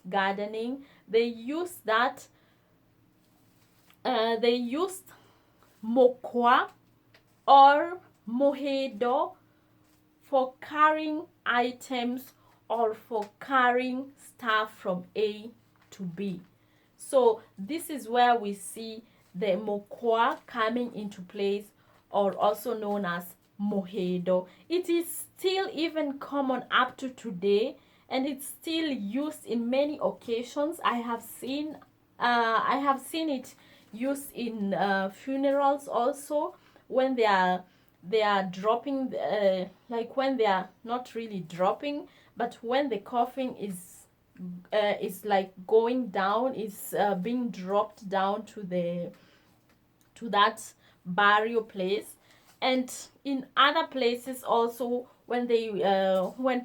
gardening, they used that. They used mokwa or mohedo for carrying items or for carrying stuff from A to B. So this is where we see the mokwa coming into place, or also known as mohedo. It is still even common up to today, and it's still used in many occasions. I have seen it used in funerals also, when they are dropping, like when they are not really dropping, but when the coffin is like going down, is being dropped down to that burial place. And in other places also, when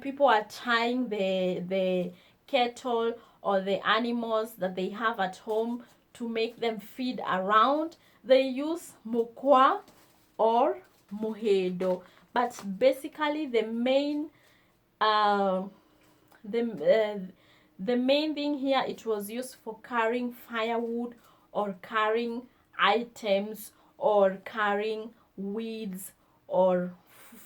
people are tying the cattle or the animals that they have at home to make them feed around, they use mokwa or mohedo. But basically uh, the uh, the main thing here, it was used for carrying firewood or carrying items or carrying weeds or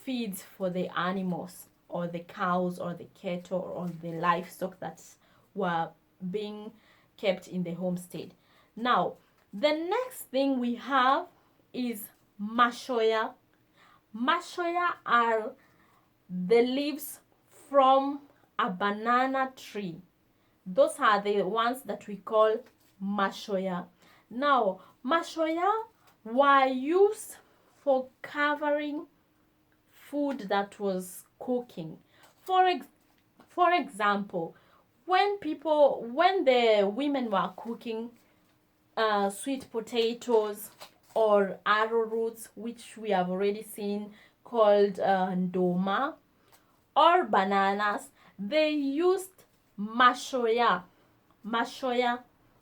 feeds for the animals or the cows or the cattle or the livestock that were being kept in the homestead. Now, the next thing we have is mashoya. Mashoya are the leaves from a banana tree. Those are the ones that we call mashoya. Now, mashoya were used for covering food that was cooking. For example, when the women were cooking sweet potatoes or arrowroots, which we have already seen, called ndoma, or bananas, they used mashoya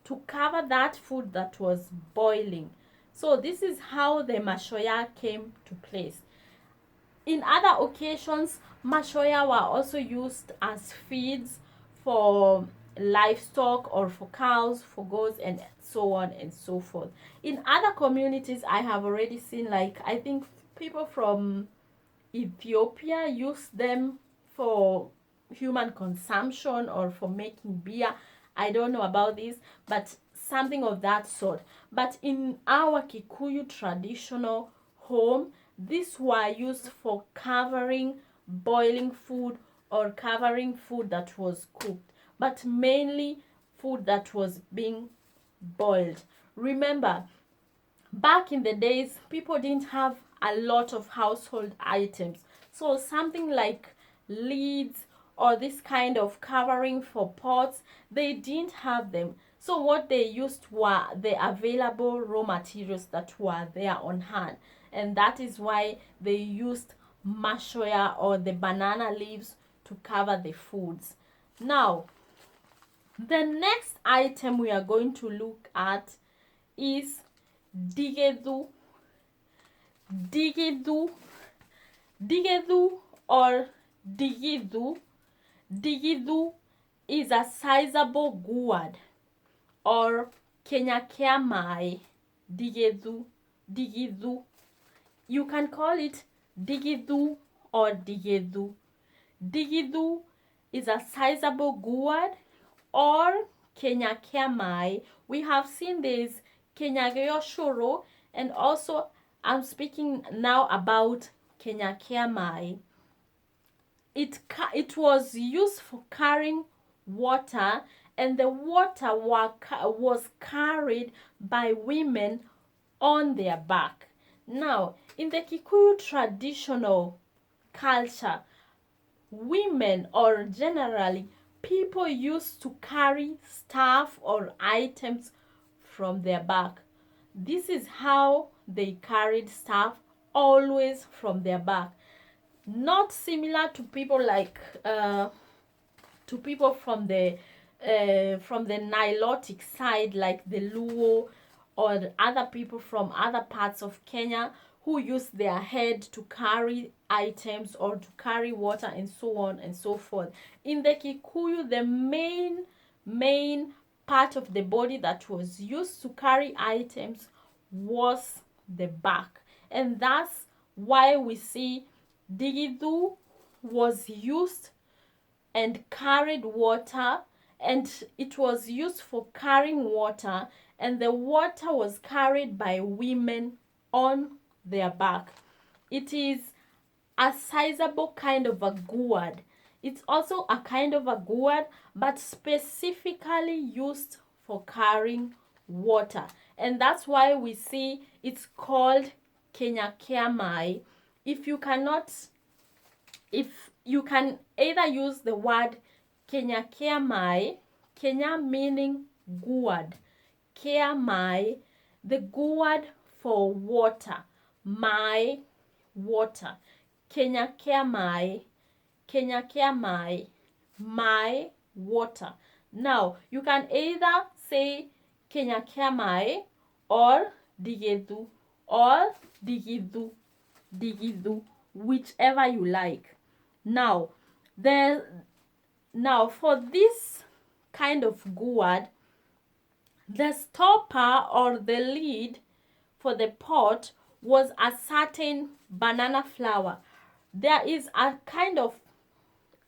to cover that food that was boiling. So this is how the mashoya came to place. In other occasions, mashoya were also used as feeds for livestock or for cows, for goats, and so on and so forth. In other communities, I have already seen, like, I think people from Ethiopia use them for human consumption or for making beer. I don't know about this, but something of that sort. But in our Kikuyu traditional home, these were used for covering boiling food or covering food that was cooked, but mainly food that was being boiled. Remember, back in the days, people didn't have a lot of household items. So something like lids or this kind of covering for pots, they didn't have them. So what they used were the available raw materials that were there on hand. And that is why they used mashoya or the banana leaves to cover the foods. Now, the next item we are going to look at is digedu. Digedu. Digedu or digidu. Digidu is a sizable gourd or kenyakiamai. Digedu. Digidu. You can call it digidu or digedu. Digidu is a sizable gourd or kenyakiamai. We have seen this kenyageyoshoro, and also I'm speaking now about kenyakiamai. It was used for carrying water, and the water was carried by women on their back. Now, in the Kikuyu traditional culture, women, or generally people, used to carry stuff or items from their back. This is how they carried stuff, always from their back. Not similar to people like to people from the Nilotic side, like the Luo or the other people from other parts of Kenya, who use their head to carry items or to carry water and so on and so forth. In the Kikuyu, the main main part of the body that was used to carry items was the back. And that's why we see digidu was used and carried water, and it was used for carrying water, and the water was carried by women on their back. It is a sizable kind of a gourd. It's also a kind of a gourd, but specifically used for carrying water. And that's why we see it's called Kenya Kiamai. If you cannot, if you can either use the word Kenya Kiamai, Kenya meaning gourd, Kiamai, the gourd for water, mai, water. Kenya Kiamai, Kenya Kiamai, my water. Now, you can either say Kenya Kiamai or digedu or digidu, digidu, whichever you like. Now, for this kind of gourd, the stopper or the lid for the pot was a certain banana flower. There is a kind of,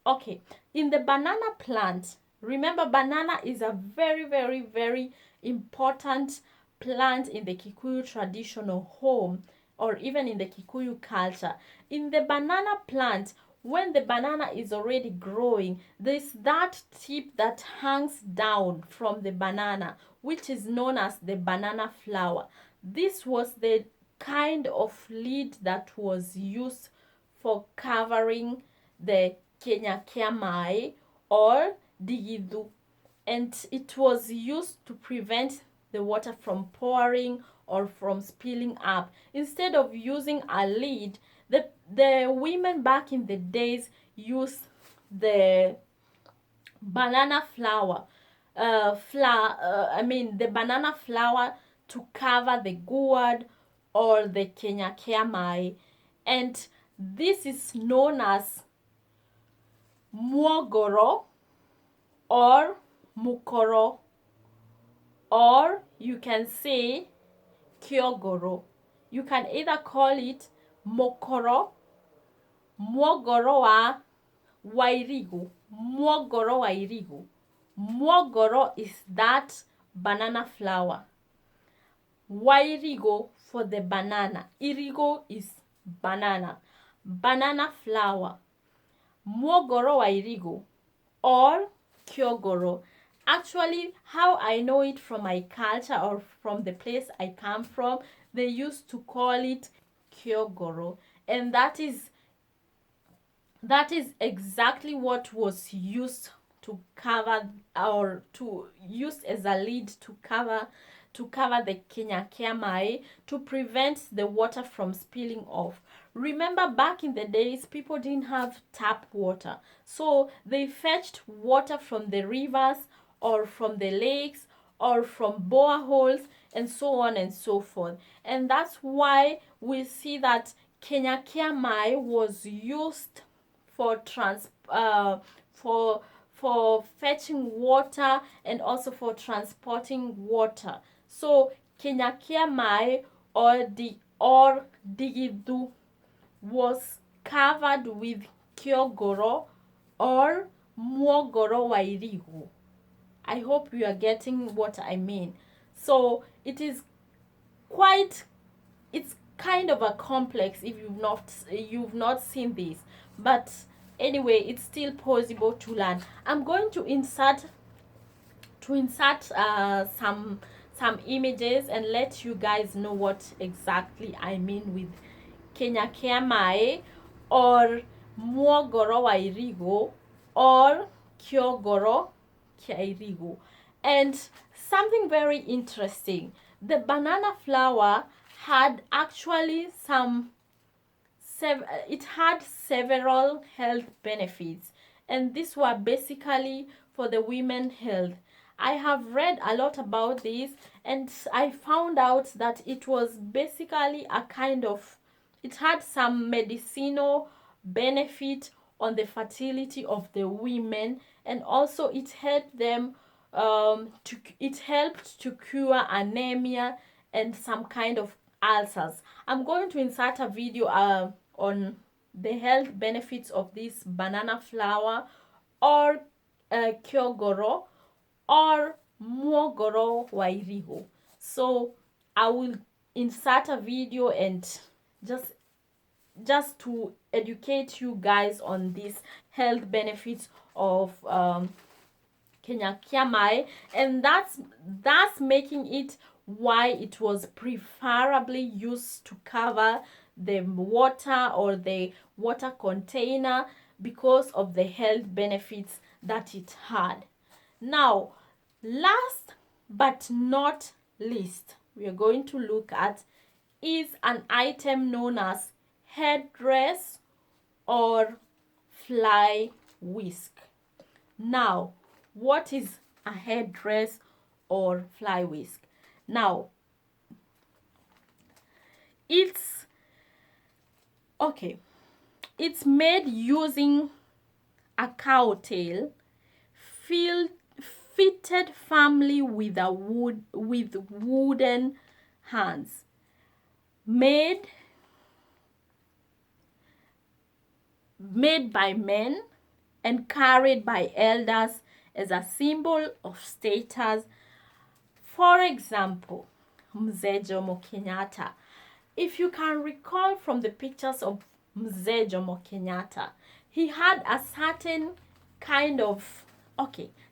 okay, in the banana plant, remember banana is a very, very, very important plant in the Kikuyu traditional home, or even in the Kikuyu culture. In the banana plant, when the banana is already growing, there's that tip that hangs down from the banana, which is known as the banana flower. This was the kind of lid that was used for covering the Kenya Kiamai or digidu, and it was used to prevent the water from pouring or from spilling up. Instead of using a lid, the women back in the days used the banana flower, the banana flower to cover the gourd or the Kenya Kiamai, and this is known as muogoro or mukoro, or you can say kiogoro. You can either call it mokoro, muogoro wa wairigu, muogoro wa irigu. Muogoro is that banana flower. Wairigo for the banana. Irigo is banana. Banana flower. Muogoro wa irigo or kyogoro. Actually, how I know it from my culture or from the place I come from, they used to call it kyogoro, and that is exactly what was used to cover, or to use as a lid to cover the Kenya Kiamai, to prevent the water from spilling off. Remember, back in the days, people didn't have tap water, so they fetched water from the rivers or from the lakes or from boreholes and so on and so forth. And that's why we see that Kenya Kiamai was used for for fetching water and also for transporting water. So Kenya Kiamai or digidu was covered with kiogoro or muogoro wa irigu. I hope you are getting what I mean. So it is it's kind of a complex if you've not seen this, but anyway, it's still possible to learn. I'm going to insert some images and let you guys know what exactly I mean with Kenya Kiamai or muogoro wa irigo or kiogoro kia irigo. And something very interesting, the banana flower had actually it had several health benefits, and these were basically for the women's health. I have read a lot about this, and I found out that it was basically it had some medicinal benefit on the fertility of the women, and also it helped them it helped to cure anemia and some kind of ulcers. I'm going to insert a video on the health benefits of this banana flour, or kyogoro, or muogoro wairiho. So I will insert a video and just to educate you guys on these health benefits of Kenya Kiamai, and that's making it why it was preferably used to cover the water or the water container, because of the health benefits that it had. Now, last but not least, we are going to look at is an item known as headdress or fly whisk. Now, what is a headdress or fly whisk? Now, it's made using a cow tail fitted firmly with wooden hands, made by men and carried by elders as a symbol of status. For example, Mzee Jomo Kenyatta. If you can recall from the pictures of Mzee Jomo Kenyatta, he had a certain kind of,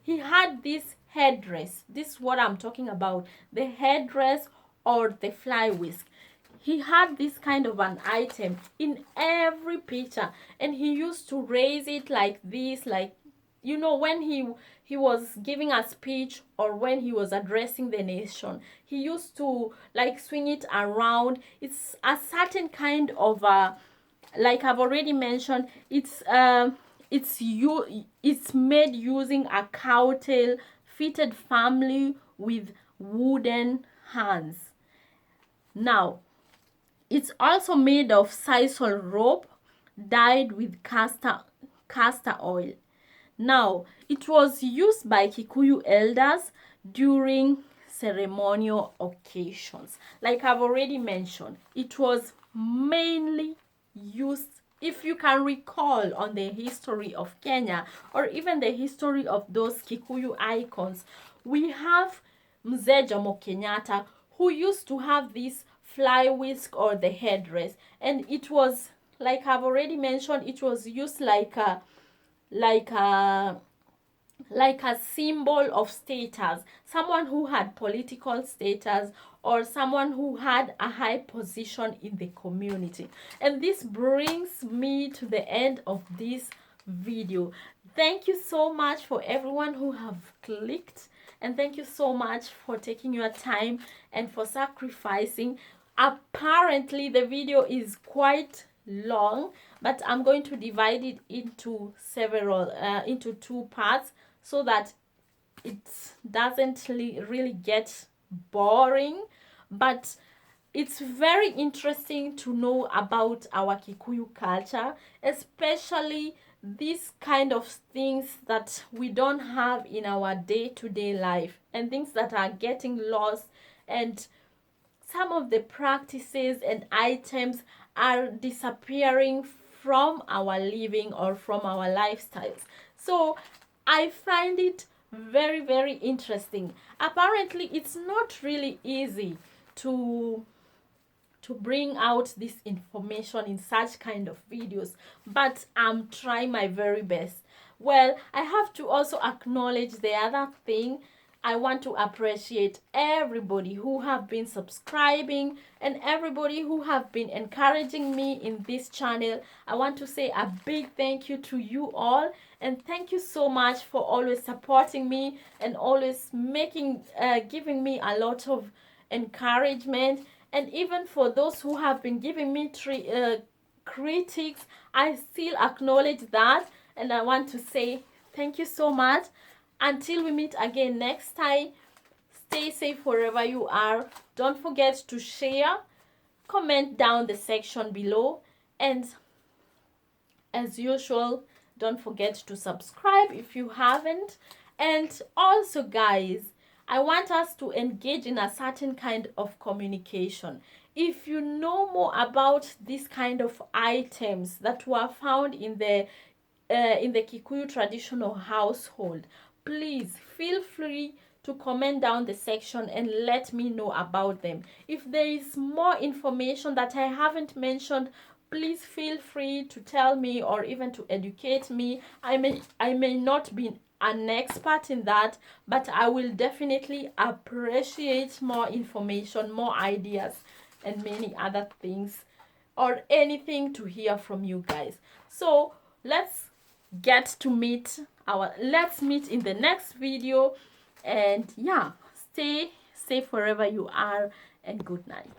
he had this headdress. This is what I'm talking about, the headdress or the fly whisk. He had this kind of an item in every picture, and he used to raise it like this, like, you know, when he was giving a speech or when he was addressing the nation, he used to like swing it around. It's a certain kind of like I've already mentioned, it's made using a cow tail fitted firmly with wooden hands. Now, it's also made of sisal rope dyed with castor oil. Now, it was used by Kikuyu elders during ceremonial occasions. Like I've already mentioned, it was mainly used, if you can recall, on the history of Kenya or even the history of those Kikuyu icons. We have Mzee Jomo Kenyatta, who used to have this fly whisk or the headdress, and it was, like I've already mentioned, it was used like a symbol of status, someone who had political status or someone who had a high position in the community. And this brings me to the end of this video. Thank you so much for everyone who have clicked, and thank you so much for taking your time and for sacrificing. Apparently the video is quite long, but I'm going to divide it into into two parts so that it doesn't really get boring. But it's very interesting to know about our Kikuyu culture, especially these kind of things that we don't have in our day-to-day life, and things that are getting lost, and some of the practices and items are disappearing from our living or from our lifestyles. So I find it very, very interesting. Apparently, it's not really easy to bring out this information in such kind of videos, but I'm trying my very best. Well, I have to also acknowledge the other thing. I want to appreciate everybody who have been subscribing and everybody who have been encouraging me in this channel. I want to say a big thank you to you all, and thank you so much for always supporting me and always giving me a lot of encouragement. And even for those who have been giving me critics, I still acknowledge that, and I want to say thank you so much. Until we meet again next time, stay safe wherever you are. Don't forget to share, comment down the section below, and as usual, don't forget to subscribe if you haven't. And also, guys, I want us to engage in a certain kind of communication. If you know more about this kind of items that were found in the Kikuyu traditional household, please feel free to comment down the section and let me know about them. If there is more information that I haven't mentioned, please feel free to tell me or even to educate me. I may not be an expert in that, but I will definitely appreciate more information, more ideas, and many other things, or anything to hear from you guys. So let's let's meet in the next video. And yeah, stay safe wherever you are, and good night.